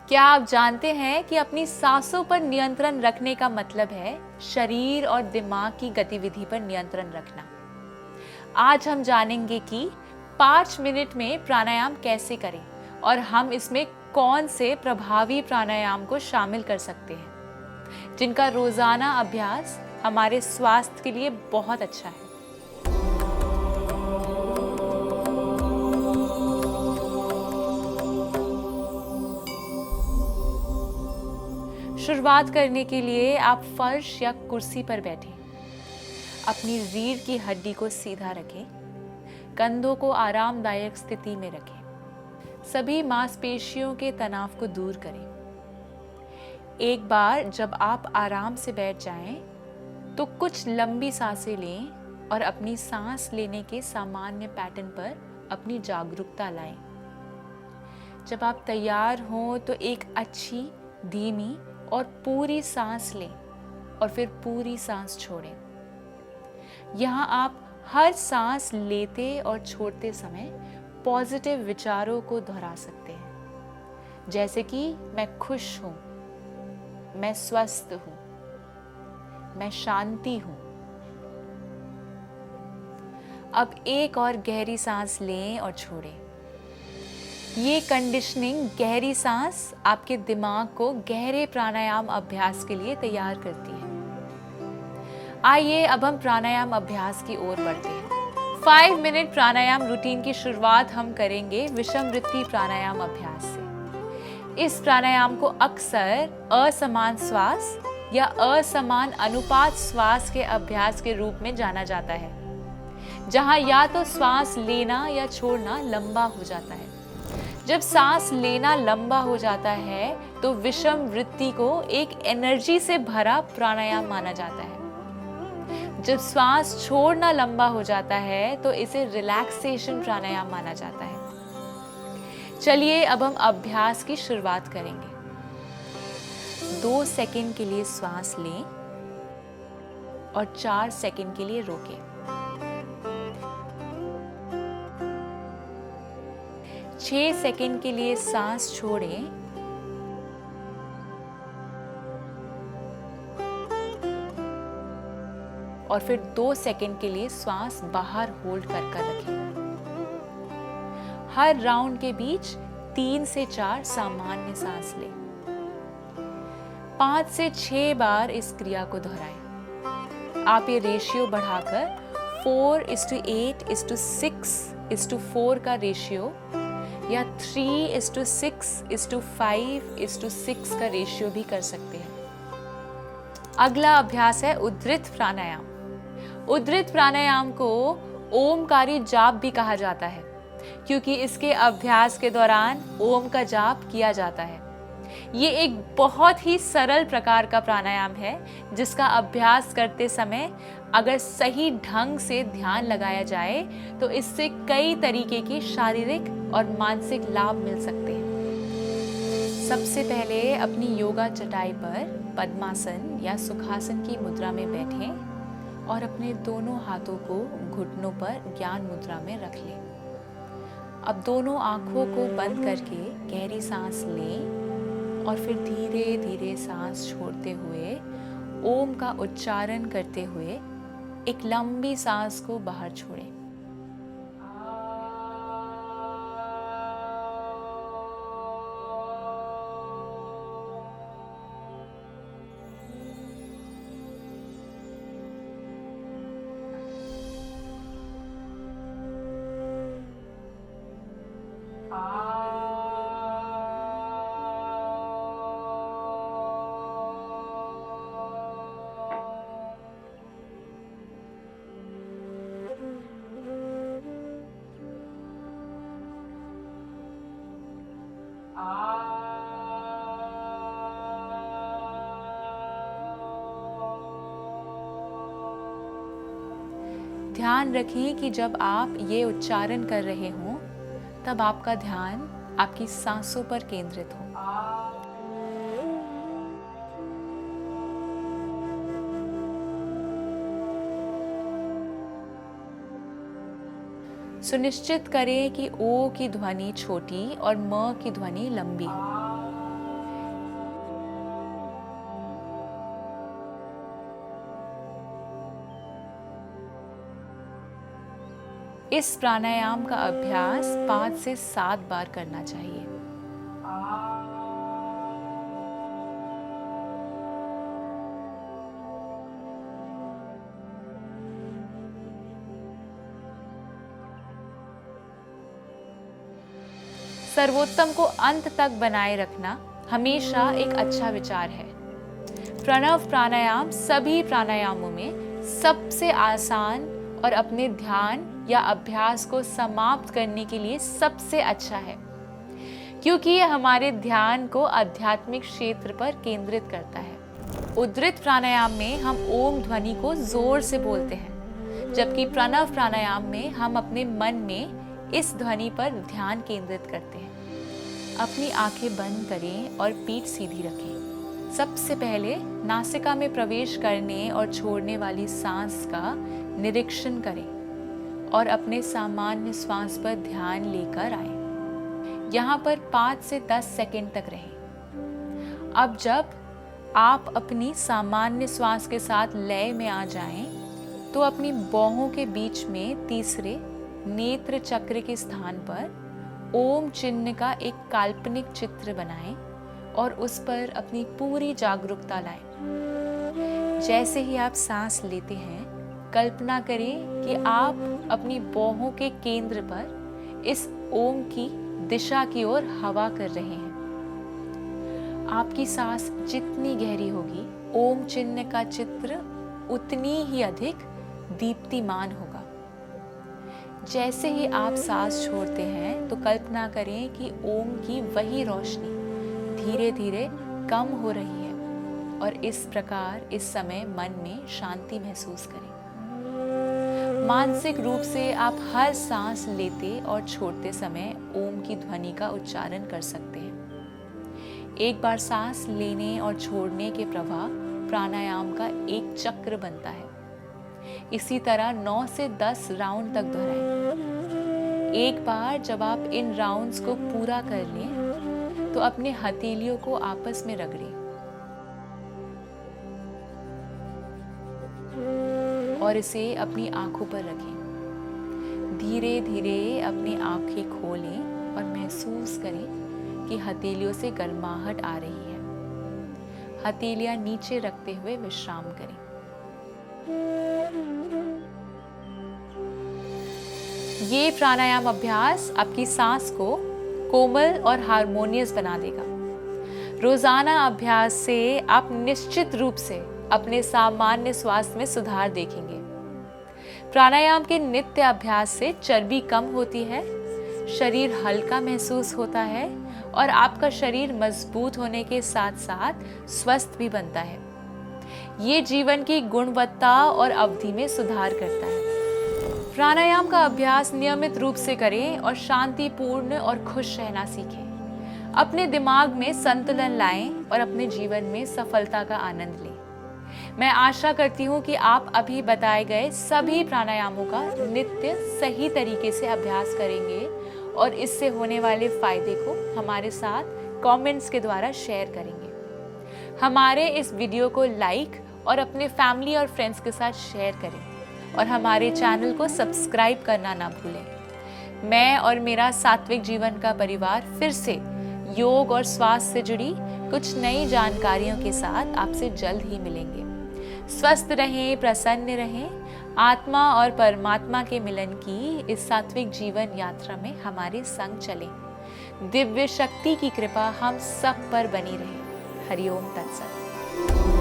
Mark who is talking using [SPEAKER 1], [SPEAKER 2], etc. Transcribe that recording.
[SPEAKER 1] क्या आप जानते हैं कि अपनी सांसों पर नियंत्रण रखने का मतलब है शरीर और दिमाग की गतिविधि पर नियंत्रण रखना। आज हम जानेंगे कि 5 मिनट में प्राणायाम कैसे करें और हम इसमें कौन से प्रभावी प्राणायाम को शामिल कर सकते हैं, जिनका रोजाना अभ्यास हमारे स्वास्थ्य के लिए बहुत अच्छा है। शुरुआत करने के लिए आप फर्श या कुर्सी पर बैठें। अपनी रीढ़ की हड्डी को सीधा रखें, कंधों को आरामदायक स्थिति में रखें, सभी मांसपेशियों के तनाव को दूर करें। एक बार जब आप आराम से बैठ जाएं, तो कुछ लंबी सांसें लें और अपनी सांस लेने के सामान्य पैटर्न पर अपनी जागरूकता लाएं। जब आप तैयार हों तो एक अच्छी, धीमी और पूरी सांस लें और फिर पूरी सांस छोड़ें। यहाँ आप हर सांस लेते और छोड़ते समय पॉजिटिव विचारों को दोहरा सकते हैं, जैसे कि मैं खुश हूँ, मैं स्वस्थ हूँ, मैं शांति हूँ। अब एक और गहरी सांस लें और छोड़ें। ये कंडीशनिंग गहरी सांस आपके दिमाग को गहरे प्राणायाम अभ्यास के लिए तैयार करती है। आइए अब हम प्राणायाम अभ्यास की ओर बढ़ते हैं। 5 मिनट प्राणायाम रूटीन की शुरुआत हम करेंगे विषमवृत्ति प्राणायाम अभ्यास से। इस प्राणायाम को अक्सर असमान श्वास या असमान अनुपात श्वास के अभ्यास के रूप में जाना जाता है, जहां या तो श्वास लेना या छोड़ना लंबा हो जाता है। जब सांस लेना लंबा हो जाता है तो विषम वृत्ति को एक एनर्जी से भरा प्राणायाम माना जाता है। जब श्वास छोड़ना लंबा हो जाता है तो इसे रिलैक्सेशन प्राणायाम माना जाता है। चलिए अब हम अभ्यास की शुरुआत करेंगे। 2 सेकंड के लिए श्वास लें और 4 सेकंड के लिए रोकें। 6 सेकंड के लिए सांस छोड़ें और फिर 2 सेकंड के लिए श्वास बाहर होल्ड कर रखें। हर राउंड के बीच 3 से 4 सामान्य सांस लें। 5 से 6 बार इस क्रिया को दोहराएं। आप ये रेशियो बढ़ाकर 4:8:6:4 का रेशियो या 3:6:5:6 का रेशियो भी कर सकते हैं। अगला अभ्यास है उद्धृत प्राणायाम। उद्धृत प्राणायाम को ओमकारी जाप भी कहा जाता है, क्योंकि इसके अभ्यास के दौरान ओम का जाप किया जाता है। ये एक बहुत ही सरल प्रकार का प्राणायाम है, जिसका अभ्यास करते समय अगर सही ढंग से ध्यान लगाया जाए तो इससे कई तरीके के शारीरिक और मानसिक लाभ मिल सकते हैं। सबसे पहले अपनी योगा चटाई पर पद्मासन या सुखासन की मुद्रा में बैठें और अपने दोनों हाथों को घुटनों पर ज्ञान मुद्रा में रख लें। अब दोनों आंखों को बंद करके गहरी सांस लें और फिर धीरे धीरे सांस छोड़ते हुए ओम का उच्चारण करते हुए एक लंबी सांस को बाहर छोड़ें। ध्यान रखें कि जब आप ये उच्चारण कर रहे हों तब आपका ध्यान आपकी सांसों पर केंद्रित हो। सुनिश्चित करें कि ओ की ध्वनि छोटी और म की ध्वनि लंबी हो। इस प्राणायाम का अभ्यास 5 से 7 बार करना चाहिए। सर्वोत्तम को अंत तक बनाए रखना हमेशा एक अच्छा विचार है। प्रणव प्राणायाम सभी प्राणायामों में सबसे आसान और अपने ध्यान या अभ्यास को समाप्त करने के लिए सबसे अच्छा है, क्योंकि यह हमारे ध्यान को आध्यात्मिक क्षेत्र पर केंद्रित करता है। उद्धृत प्राणायाम में हम ओम ध्वनि को जोर से बोलते हैं, जबकि प्रणव प्राणायाम में हम अपने मन में इस ध्वनि पर ध्यान केंद्रित करते हैं। अपनी आंखें बंद करें और पीठ सीधी रखें। सबसे पहले नासिका में प्रवेश करने और छोड़ने वाली सांस का निरीक्षण करें और अपने सामान्य श्वास पर ध्यान लेकर आए। यहाँ पर 5 से 10 सेकंड तक रहें। अब जब आप अपनी सामान्य श्वास के साथ लय में आ जाएं, तो अपनी बाहों के बीच में तीसरे नेत्र चक्र के स्थान पर ओम चिन्ह का एक काल्पनिक चित्र बनाएं और उस पर अपनी पूरी जागरूकता लाएं। जैसे ही आप सांस लेते हैं, कल्पना करें कि आप अपनी बाहों के केंद्र पर इस ओम की दिशा की ओर हवा कर रहे हैं। आपकी सांस जितनी गहरी होगी, ओम चिन्ह का चित्र उतनी ही अधिक दीप्तिमान होगा। जैसे ही आप सांस छोड़ते हैं, तो कल्पना करें कि ओम की वही रोशनी धीरे धीरे कम हो रही है और इस प्रकार इस समय मन में शांति महसूस करें। मानसिक रूप से आप हर सांस लेते और छोड़ते समय ओम की ध्वनि का उच्चारण कर सकते हैं। एक बार सांस लेने और छोड़ने के प्रवाह प्राणायाम का एक चक्र बनता है। इसी तरह 9 से 10 राउंड तक दोहराएं। एक बार जब आप इन राउंड्स को पूरा कर लें, तो अपने हथेलियों को आपस में रगड़ें और इसे अपनी आंखों पर रखें। धीरे धीरे अपनी आंखें खोलें और महसूस करें कि हथेलियों से गर्माहट आ रही है। हथेलियां नीचे रखते हुए विश्राम करें। ये प्राणायाम अभ्यास आपकी सांस को कोमल और हार्मोनियस बना देगा। रोजाना अभ्यास से आप निश्चित रूप से अपने सामान्य स्वास्थ्य में सुधार देखेंगे। प्राणायाम के नित्य अभ्यास से चर्बी कम होती है, शरीर हल्का महसूस होता है और आपका शरीर मजबूत होने के साथ साथ स्वस्थ भी बनता है। ये जीवन की गुणवत्ता और अवधि में सुधार करता है। प्राणायाम का अभ्यास नियमित रूप से करें और शांतिपूर्ण और खुश रहना सीखें। अपने दिमाग में संतुलन लाएं और अपने जीवन में सफलता का आनंद लें। मैं आशा करती हूँ कि आप अभी बताए गए सभी प्राणायामों का नित्य सही तरीके से अभ्यास करेंगे और इससे होने वाले फायदे को हमारे साथ कमेंट्स के द्वारा शेयर करेंगे। हमारे इस वीडियो को लाइक और अपने फैमिली और फ्रेंड्स के साथ शेयर करें और हमारे चैनल को सब्सक्राइब करना ना भूलें। मैं और मेरा सात्विक जीवन का परिवार फिर से योग और स्वास्थ्य से जुड़ी कुछ नई जानकारियों के साथ आपसे जल्द ही मिलेंगे। स्वस्थ रहें, प्रसन्न रहें, आत्मा और परमात्मा के मिलन की इस सात्विक जीवन यात्रा में हमारे संग चलें। दिव्य शक्ति की कृपा हम सब पर बनी रहे। हरिओम तत्सत।